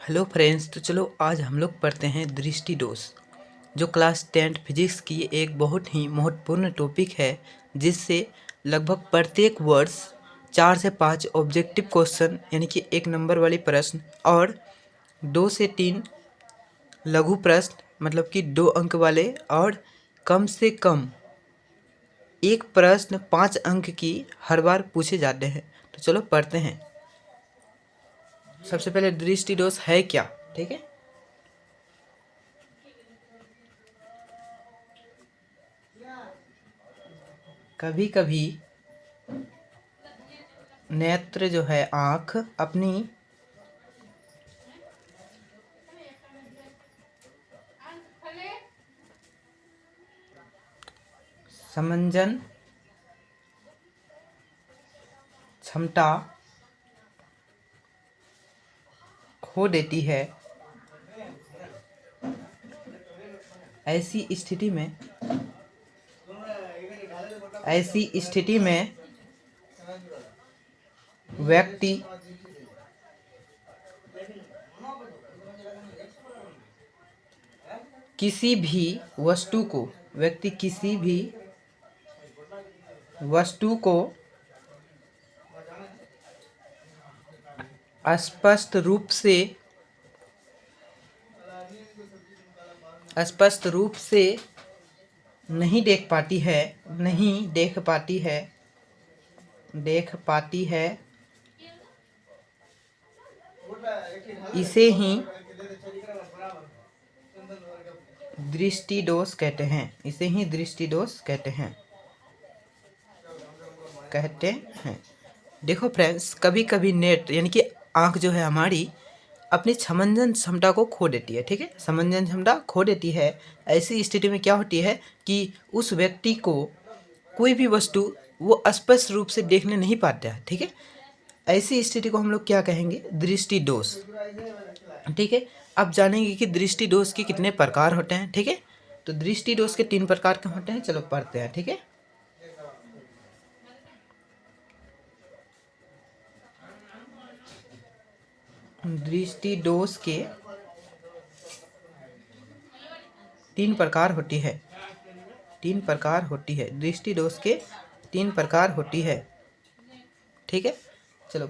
Hello friends, तो चलो आज हम लोग पढ़ते हैं दृष्टि दोष, जो क्लास 10 फिजिक्स की एक बहुत ही महत्वपूर्ण टॉपिक है, जिससे लगभग प्रत्येक वर्ष 4 से 5 ऑब्जेक्टिव क्वेश्चन यानी कि 1 नंबर वाली प्रश्न और 2 से 3 लघु प्रश्न मतलब कि 2 अंक वाले और कम से कम एक प्रश्न 5 अंक की हर बार पूछे जाते हैं। तो चलो पढ़ते हैं। सबसे पहले दृष्टि दोष है क्या, ठीक है। कभी कभी नेत्र जो है आँख अपनी समंजन क्षमता खो देती है। ऐसी स्थिति में व्यक्ति किसी भी वस्तु को स्पष्ट रूप से नहीं देख पाती है। इसे ही दृष्टि दोष कहते हैं। देखो फ्रेंड्स, कभी कभी नेत्र यानी कि आँख जो है हमारी अपनी समंजन क्षमता को खो देती है, ठीक है। समंजन क्षमता खो देती है। ऐसी स्थिति में क्या होती है कि उस व्यक्ति को कोई भी वस्तु वो स्पष्ट रूप से देखने नहीं पाता है, ठीक है। ऐसी स्थिति को हम लोग क्या कहेंगे? दृष्टि दोष, ठीक है। अब जानेंगे कि दृष्टि दोष के कितने प्रकार होते हैं, ठीक है। तो दृष्टि दोष के 3 प्रकार के होते हैं। चलो पढ़ते हैं, ठीक है। दृष्टि दोष के 3 प्रकार होती है। दृष्टि दोष के 3 प्रकार होती है, ठीक है। चलो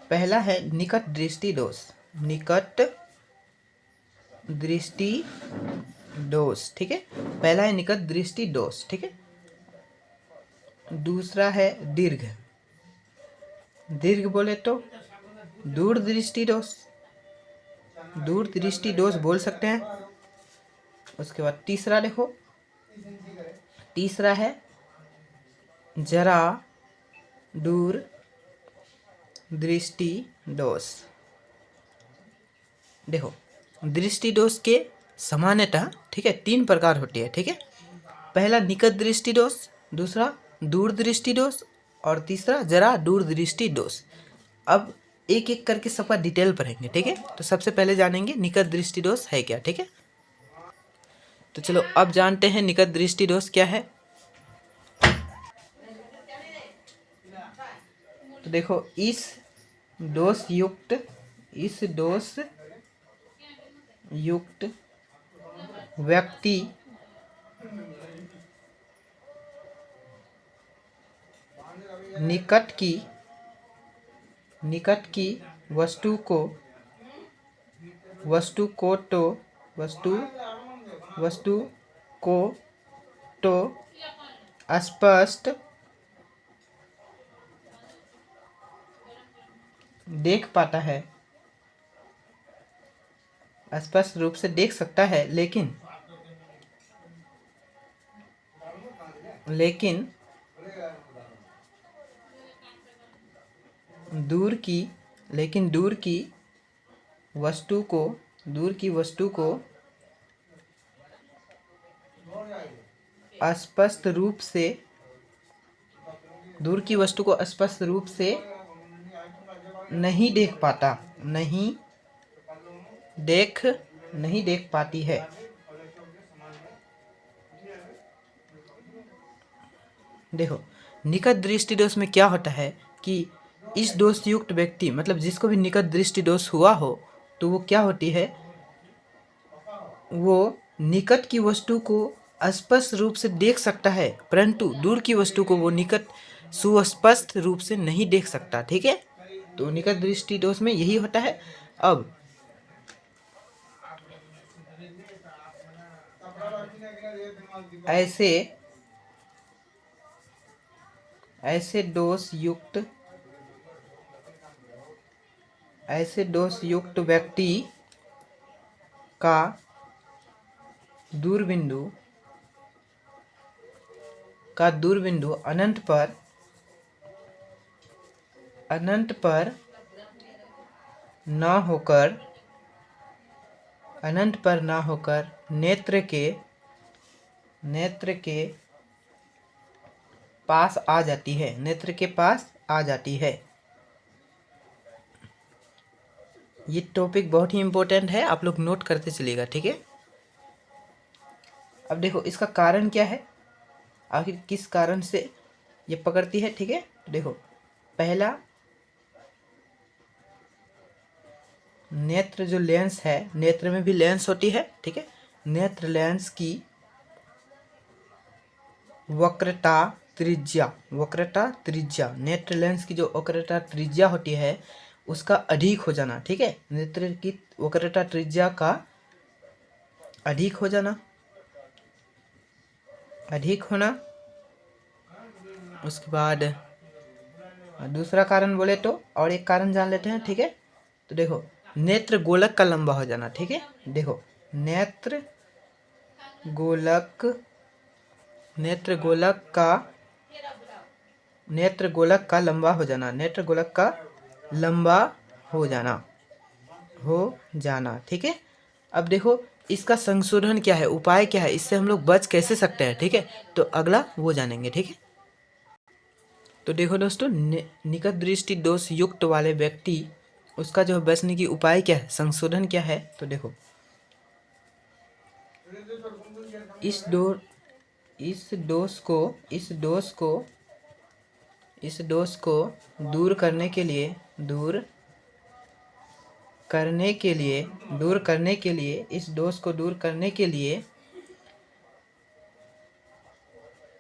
पहला है निकट दृष्टि दोष, ठीक है। पहला है निकट दृष्टि दोष, ठीक है। दूसरा है दीर्घ बोले तो दूर दृष्टि दोष बोल सकते हैं। उसके बाद तीसरा है जरा दूर दृष्टि दोष। देखो, दृष्टि दोष के सामान्यतः, ठीक है, 3 प्रकार होती है, ठीक है। पहला निकट दृष्टि दोष, दूसरा दूर दृष्टि दोष और तीसरा जरा दूर दृष्टि दोष। अब एक एक करके सबका डिटेल पढ़ेंगे, ठीक है। तो सबसे पहले जानेंगे निकट दृष्टि दोष है क्या, ठीक है। तो चलो अब जानते हैं निकट दृष्टि दोष क्या है। तो देखो, इस दोष युक्त व्यक्ति निकट की वस्तु को तो स्पष्ट देख पाता है, स्पष्ट रूप से देख सकता है, लेकिन दूर की वस्तु को स्पष्ट रूप से नहीं देख पाती है। देखो, निकट दृष्टि दोष में क्या होता है कि इस दोष युक्त व्यक्ति मतलब जिसको भी निकट दृष्टि दोष हुआ हो तो वो क्या होती है, वो निकट की वस्तु को स्पष्ट रूप से देख सकता है परंतु दूर की वस्तु को वो निकट सुस्पष्ट रूप से नहीं देख सकता। ठीक है, तो निकट दृष्टि दोष में यही होता है। अब ऐसे ऐसे दोष युक्त व्यक्ति का दूरबिंदु अनंत पर न होकर नेत्र के पास आ जाती है। ये टॉपिक बहुत ही इम्पोर्टेंट है, आप लोग नोट करते चलिएगा। ठीक है, अब देखो इसका कारण क्या है, आखिर किस कारण से ये पकड़ती है। ठीक है, देखो पहला, नेत्र जो लेंस है, नेत्र में भी लेंस होती है। ठीक है, नेत्र लेंस की वक्रता त्रिज्या, नेत्र लेंस की जो वक्रता त्रिज्या होती है उसका अधिक हो जाना। ठीक है, नेत्र की वक्रता त्रिज्या का अधिक होना। उसके बाद दूसरा कारण बोले तो और एक कारण जान लेते हैं। ठीक है, तो देखो नेत्र गोलक का लंबा हो जाना। ठीक है, देखो नेत्र गोलक का लंबा हो जाना। ठीक है, अब देखो इसका संशोधन क्या है, उपाय क्या है, इससे हम लोग बच कैसे सकते हैं। ठीक है, तो अगला वो जानेंगे। ठीक है, तो देखो दोस्तों, निकट दृष्टि दोष युक्त वाले व्यक्ति, उसका जो बचने की उपाय क्या है, संशोधन क्या है, तो देखो इस दोष को दूर करने के लिए इस दोष को दूर करने के लिए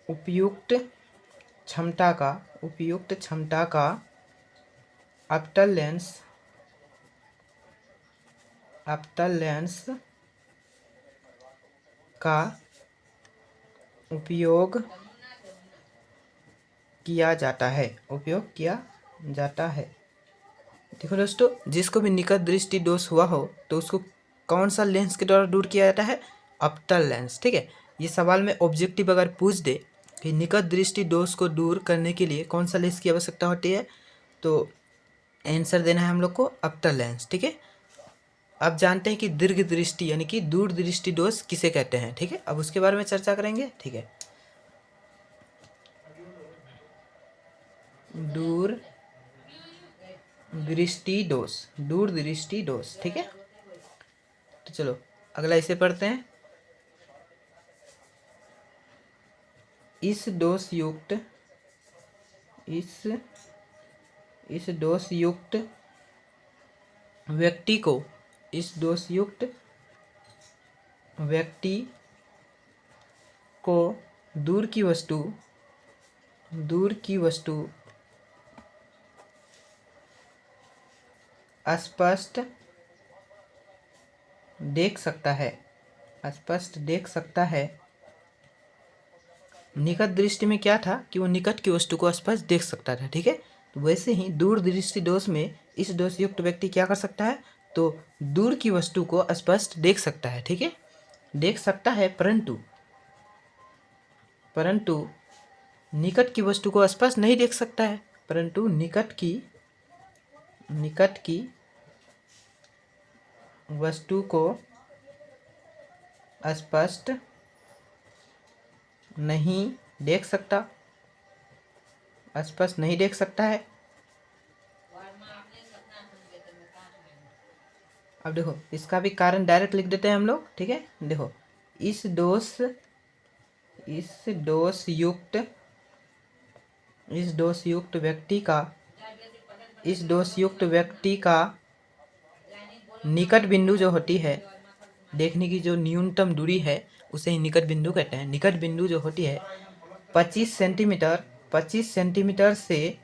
उपयुक्त क्षमता का अपतल लेंस का उपयोग किया जाता है। देखो दोस्तों, जिसको भी निकट दृष्टि दोष हुआ हो तो उसको कौन सा लेंस के द्वारा दूर किया जाता है, अपतल लेंस। ठीक है, ये सवाल में ऑब्जेक्टिव अगर पूछ दे कि निकट दृष्टि दोष को दूर करने के लिए कौन सा लेंस की आवश्यकता होती है, तो आंसर देना है हम लोग को अपतल लेंस। ठीक है, अब जानते हैं कि दीर्घ दृष्टि यानी कि दूर दृष्टि दोष किसे कहते हैं। ठीक है, अब उसके बारे में चर्चा करेंगे। ठीक है, दूर दृष्टि दोष। ठीक है, तो चलो अगला इसे पढ़ते हैं। इस दोष युक्त व्यक्ति को दूर की वस्तु स्पष्ट देख सकता है। निकट दृष्टि में क्या था कि वो निकट की वस्तु को स्पष्ट देख सकता था। ठीक है, तो वैसे ही दूर दृष्टि दोष में इस दोष युक्त व्यक्ति क्या कर सकता है, तो दूर की वस्तु को स्पष्ट देख सकता है। ठीक है, देख सकता है परंतु निकट की वस्तु को स्पष्ट नहीं देख सकता है, परंतु निकट की वस्तु को स्पष्ट नहीं देख सकता है। अब देखो इसका भी कारण डायरेक्ट लिख देते हैं हम लोग। ठीक है, देखो इस दोष युक्त व्यक्ति का इस दोष युक्त व्यक्ति का निकट बिंदु जो होती है, देखने की जो न्यूनतम दूरी है उसे ही निकट बिंदु कहते हैं। निकट बिंदु जो होती है 25 सेंटीमीटर से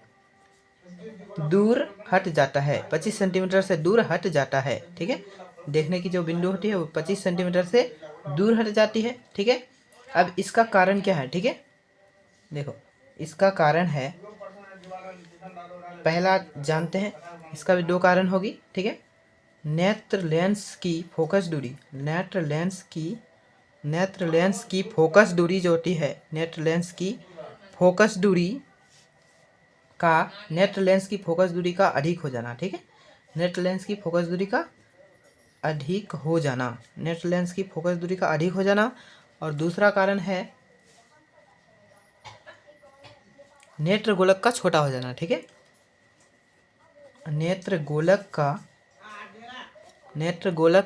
दूर हट जाता है। 25 सेंटीमीटर से दूर हट जाता है, ठीक है। देखने की जो बिंदु होती है वो 25 सेंटीमीटर से दूर हट जाती है, ठीक है। अब इसका कारण क्या है, ठीक है। देखो इसका कारण है, पहला जानते हैं, इसका भी दो कारण होगी, ठीक है। नेत्र लेंस की फोकस दूरी, नेत्र लेंस की फोकस दूरी जो होती है, नेत्र लेंस की फोकस दूरी का अधिक हो जाना, ठीक है। नेत्र लेंस की फोकस दूरी का अधिक हो जाना, नेत्र लेंस की फोकस दूरी का अधिक हो जाना। और दूसरा कारण है नेत्र गोलक का छोटा हो जाना, ठीक है। नेत्र गोलक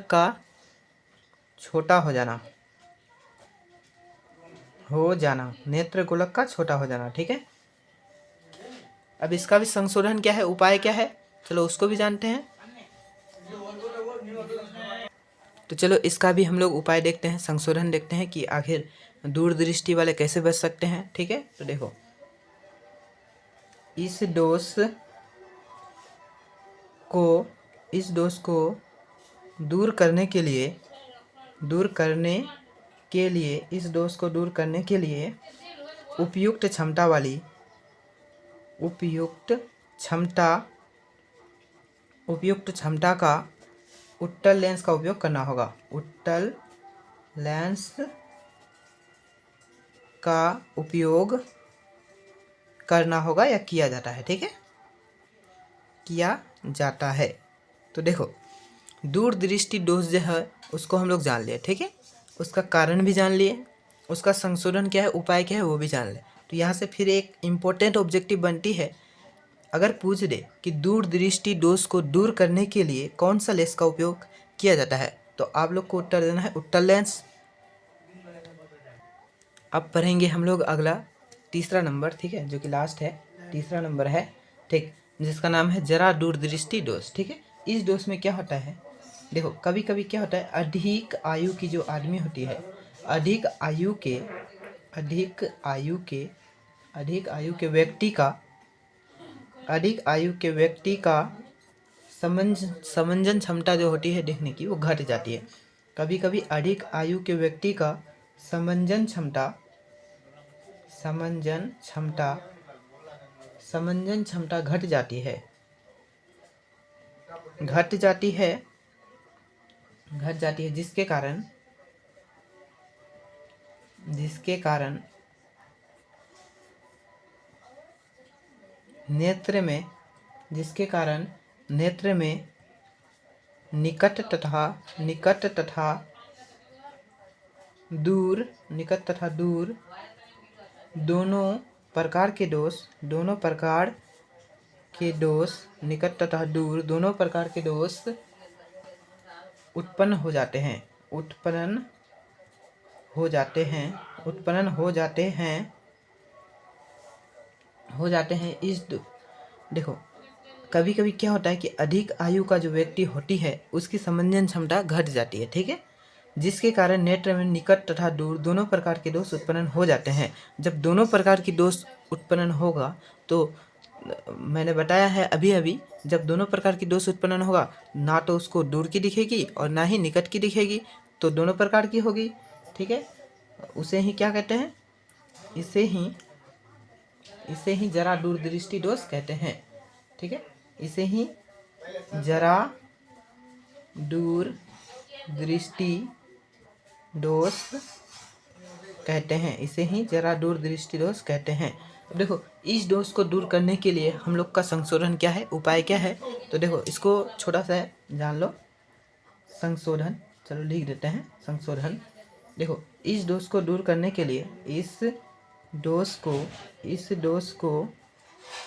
का छोटा हो जाना, नेत्र गोलक का छोटा हो जाना, ठीक है। अब इसका भी संशोधन क्या है, उपाय क्या है, चलो उसको भी जानते हैं। तो चलो इसका भी हम लोग उपाय देखते हैं, संशोधन देखते हैं कि आखिर दूरदृष्टि वाले कैसे बच सकते हैं, ठीक है। तो देखो इस दोष को दूर करने के लिए इस दोष को दूर करने के लिए उपयुक्त क्षमता का उत्तल लेंस का उपयोग करना होगा। उत्तल लेंस का उपयोग करना होगा या किया जाता है, ठीक है, किया जाता है। तो देखो दूरदृष्टि दोष जो है उसको हम लोग जान लिए, ठीक है। उसका कारण भी जान लिए, उसका संशोधन क्या है, उपाय क्या है वो भी जान ले। तो यहाँ से फिर एक इम्पोर्टेंट ऑब्जेक्टिव बनती है, अगर पूछ दे कि दूरदृष्टि दोष को दूर करने के लिए कौन सा लेंस का उपयोग किया जाता है, तो आप लोग को उत्तर देना है उत्तल लेंस। अब पढ़ेंगे हम लोग अगला तीसरा नंबर, ठीक है, जो कि लास्ट है, तीसरा नंबर है, ठीक, जिसका नाम है जरा दूरदृष्टि दोष, ठीक है। इस दोष में क्या होता है, देखो कभी कभी क्या होता है, अधिक आयु की जो आदमी होती है, अधिक आयु के व्यक्ति का समंजन क्षमता जो होती है देखने की वो घट जाती है। कभी कभी अधिक आयु के व्यक्ति का समंजन क्षमता घट जाती है, जिसके कारण नेत्र में निकट तथा दूर दोनों प्रकार के दोष उत्पन्न हो जाते हैं। देखो कभी कभी क्या होता है कि अधिक आयु का जो व्यक्ति होती है उसकी समंजन क्षमता घट जाती है, ठीक है, जिसके कारण नेत्र में निकट तथा दूर दोनों प्रकार के दोष उत्पन्न हो जाते हैं। जब दोनों प्रकार की दोष उत्पन्न होगा तो मैंने बताया है अभी जब दोनों प्रकार की दोष उत्पन्न होगा, ना तो उसको दूर की दिखेगी और ना ही निकट की दिखेगी, तो दोनों प्रकार की होगी, ठीक है। उसे ही क्या कहते हैं, इसे ही जरा दूरदृष्टि दोष कहते हैं, ठीक है। इसे ही जरा दूरदृष्टि दोष कहते हैं, अब देखो इस दोष को दूर करने के लिए हम लोग का संशोधन क्या है, उपाय क्या है, तो देखो इसको छोटा सा जान लो, संशोधन, चलो लिख देते हैं संशोधन। देखो इस दोष को दूर करने के लिए इस दोष को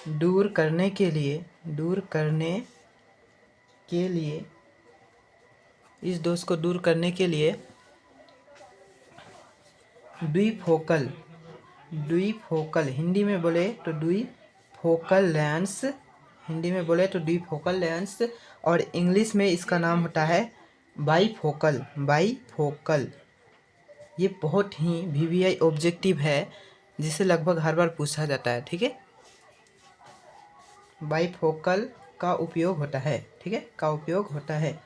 दूर करने के लिए द्विफोकल, हिंदी में बोले तो द्विफोकल हिंदी में बोले तो डिफोकल लेंस, और इंग्लिश में इसका नाम होता है बाईफोकल। बाईफोकल ये बहुत ही वीवीआई ऑब्जेक्टिव है जिसे लगभग हर बार पूछा जाता है, ठीक है। बाईफोकल का उपयोग होता है, ठीक है, का उपयोग होता है।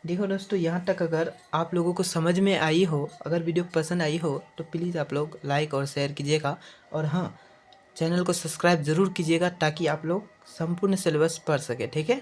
देखो दोस्तों, यहाँ तक अगर आप लोगों को समझ में आई हो, अगर वीडियो पसंद आई हो तो प्लीज़ आप लोग लाइक और शेयर कीजिएगा, और हाँ, चैनल को सब्सक्राइब ज़रूर कीजिएगा ताकि आप लोग संपूर्ण सिलेबस पढ़ सके, ठीक है।